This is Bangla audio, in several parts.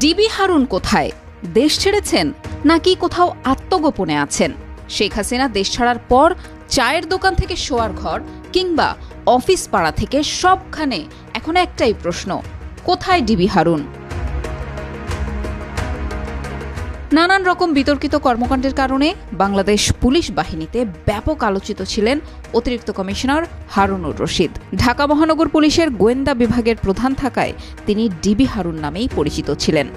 ডিবি হারুন কোথায়? দেশ ছেড়েছেন নাকি কোথাও আত্মগোপনে আছেন? শেখ হাসিনা দেশ ছাড়ার পর চায়ের দোকান থেকে শোয়ার ঘর কিংবা অফিস পাড়া থেকে সবখানে এখন একটাই প্রশ্ন, কোথায় ডিবি হারুন? নানান রকম বিতর্কিত কর্মকাণ্ডের কারণে বাংলাদেশ পুলিশ বাহিনীতে ব্যাপক আলোচিত ছিলেন অতিরিক্ত কমিশনার হারুনুর রশিদ। ঢাকা মহানগর পুলিশের গোয়েন্দা বিভাগের প্রধান থাকায় তিনি ডিবি হারুন নামেই পরিচিত ছিলেন।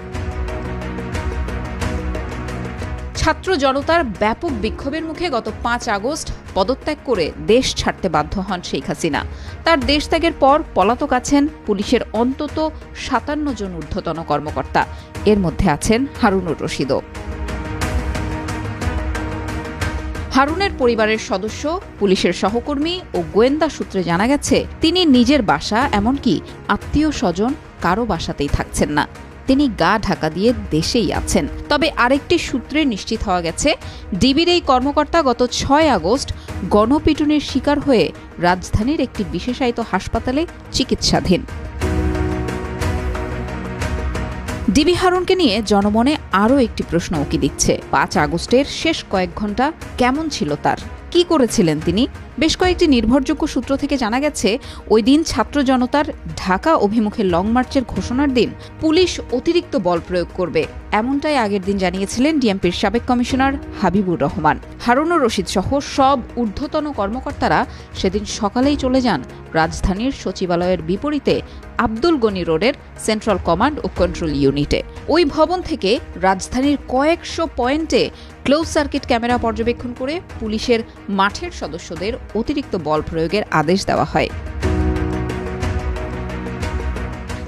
ছাত্র জনতার ব্যাপক বিক্ষোভের মুখে গত 5 আগস্ট পদত্যাগ করে দেশ ছাড়তে বাধ্য হন শেখ হাসিনা। তার দেশ ত্যাগের পর পলাতক আছেন পুলিশের অন্তত 57 জন ঊর্ধ্বতন কর্মকর্তা, এর মধ্যে আছেন হারুনুর রশিদও। হারুনের পরিবারের সদস্য, পুলিশের সহকর্মী ও গোয়েন্দা সূত্রে জানা গেছে তিনি নিজের বাসা এমনকি আত্মীয় স্বজন কারো বাসাতেই থাকছেন না, তিনি গা ঢাকা দিয়ে দেশেই আছেন। তবে আরেকটি সূত্রে নিশ্চিত হওয়া গেছে ডিবির এই কর্মকর্তা গত 6 আগস্ট গণপিটুনির শিকার হয়ে রাজধানীর একটি বিশেষায়িত হাসপাতালে চিকিৎসাধীন। ডিবি হারুনকে নিয়ে জনমনে আরও একটি প্রশ্ন উকি দিচ্ছে। 5 আগস্টের শেষ কয়েক ঘন্টা কেমন ছিল তার? কি করেছিলেন তিনি? বেশ কয়েকটি নির্ভরযোগ্য সূত্র থেকে জানা গেছে ওই দিন ছাত্র জনতার ঢাকা অভিমুখে লং মার্চের ঘোষণার দিন পুলিশ অতিরিক্ত বল প্রয়োগ করবে, এমনটাই আগের দিন জানিয়েছিলেন ডিএমপির সাবেক কমিশনার হাবিবুর রহমান। হারুনুর রশিদ সহ সব ঊর্ধ্বতন কর্মকর্তারা সেদিন সকালেই চলে যান রাজধানীর সচিবালয়ের বিপরীতে আব্দুল গনি রোডের সেন্ট্রাল কমান্ড ও কন্ট্রোল ইউনিটে। ওই ভবন থেকে রাজধানীর কয়েকশো পয়েন্টে ক্লোজ সার্কিট ক্যামেরা পর্যবেক্ষণ করে পুলিশের মাঠের সদস্যদের অতিরিক্ত বল প্রয়োগের আদেশ দেওয়া হয়।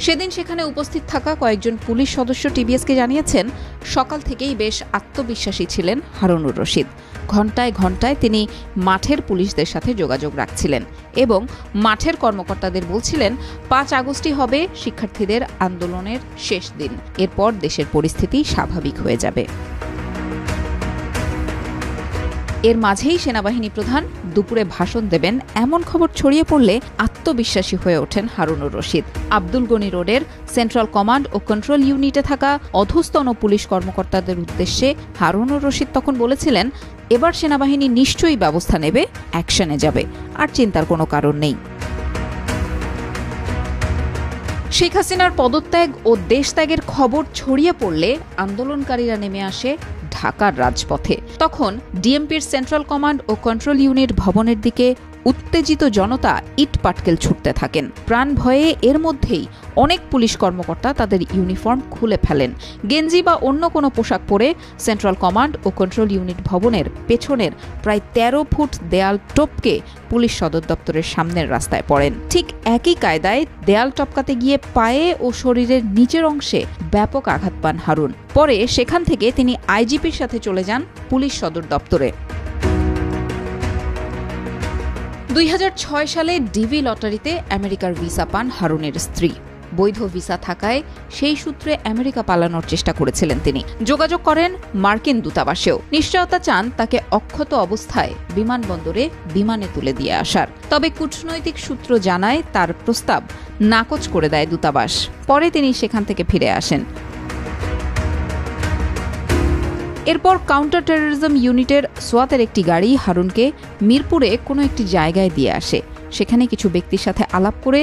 সেদিন সেখানে উপস্থিত থাকা কয়েকজন পুলিশ সদস্য টিবিএসকে জানিয়েছেন সকাল থেকেই বেশ আত্মবিশ্বাসী ছিলেন হারুনুর রশিদ। ঘণ্টায় ঘণ্টায় তিনি মাঠের পুলিশদের সাথে যোগাযোগ রাখছিলেন এবং মাঠের কর্মকর্তাদের বলছিলেন 5 আগস্টই হবে শিক্ষার্থীদের আন্দোলনের শেষ দিন, এরপর দেশের পরিস্থিতি স্বাভাবিক হয়ে যাবে। এর মাঝেই সেনাবাহিনী প্রধান দুপুরে ভাষণ দেবেন এমন খবর ছড়িয়ে পড়লে আত্মবিশ্বাসী হয়ে ওঠেন হারুনুর রশিদ। আব্দুল গনি রোডের সেন্ট্রাল কমান্ড ও কন্ট্রোল ইউনিটে থাকা অধস্তন পুলিশ কর্মকর্তাদের উদ্দেশ্যে হারুনুর রশিদ তখন বলেছিলেন, এবার সেনাবাহিনী নিশ্চয়ই ব্যবস্থা নেবে, অ্যাকশনে যাবে, আর চিন্তার কোনো কারণ নেই। শেখ হাসিনার পদত্যাগ ও দেশ ত্যাগের খবর ছড়িয়ে পড়লে আন্দোলনকারীরা নেমে আসে ঢাকার রাজপথে। তখন ডিএমপির সেন্ট্রাল কমান্ড ও কন্ট্রোল ইউনিট ভবনের দিকে উত্তেজিত জনতা ইট পাটকেল ছুটতে থাকেন। প্রাণ ভয়ে এর মধ্যেই অনেক পুলিশ কর্মকর্তা তাদের ইউনিফর্ম খুলে ফেলেন। গেঞ্জি বা অন্য কোনো পোশাক পরে সেন্ট্রাল কমান্ড ও কন্ট্রোল ইউনিট ভবনের পেছনের প্রায় 13 ফুট দেয়াল টপকে পুলিশ সদর দপ্তরের সামনের রাস্তায় পড়েন। ঠিক একই কায়দায় দেয়াল টপকাতে গিয়ে পায়ে ও শরীরের নিচের অংশে ব্যাপক আঘাত পান হারুন। পরে সেখান থেকে তিনি আইজিপির সাথে চলে যান পুলিশ সদর দপ্তরে। 2006 সালে ডিবি লটারিতে আমেরিকার ভিসা পান হারুনের স্ত্রী। বৈধ ভিসা থাকায় সেই সূত্রে আমেরিকা পালানোর চেষ্টা করেছিলেন তিনি। যোগাযোগ করেন মার্কিন দূতাবাসেও, নিশ্চয়তা চান তাকে অক্ষত অবস্থায় বিমানবন্দরে বিমানে তুলে দিয়ে আসার। তবে কূটনৈতিক সূত্র জানায় তার প্রস্তাব নাকচ করে দেয় দূতাবাস। পরে তিনি সেখান থেকে ফিরে আসেন। এরপর কাউন্টার টেররিজম ইউনিটের সোয়াতের একটি গাড়ি হারুনকে মিরপুরে কোনো একটি জায়গায় দিয়ে আসে। সেখানে কিছু ব্যক্তির সাথে আলাপ করে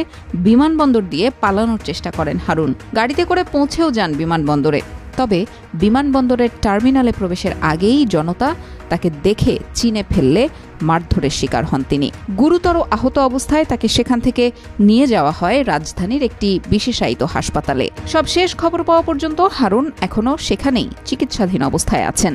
বিমানবন্দর দিয়ে পালানোর চেষ্টা করেন হারুন। গাড়িতে করে পৌঁছেও যান বিমানবন্দরে। তবে বিমানবন্দরের টার্মিনালে প্রবেশের আগেই জনতা তাকে দেখে চিনে ফেললে মারধরের শিকার হন তিনি। গুরুতর আহত অবস্থায় তাকে সেখান থেকে নিয়ে যাওয়া হয় রাজধানীর একটি বিশেষায়িত হাসপাতালে। সব শেষ খবর পাওয়া পর্যন্ত হারুন এখনও সেখানেই চিকিৎসাধীন অবস্থায় আছেন।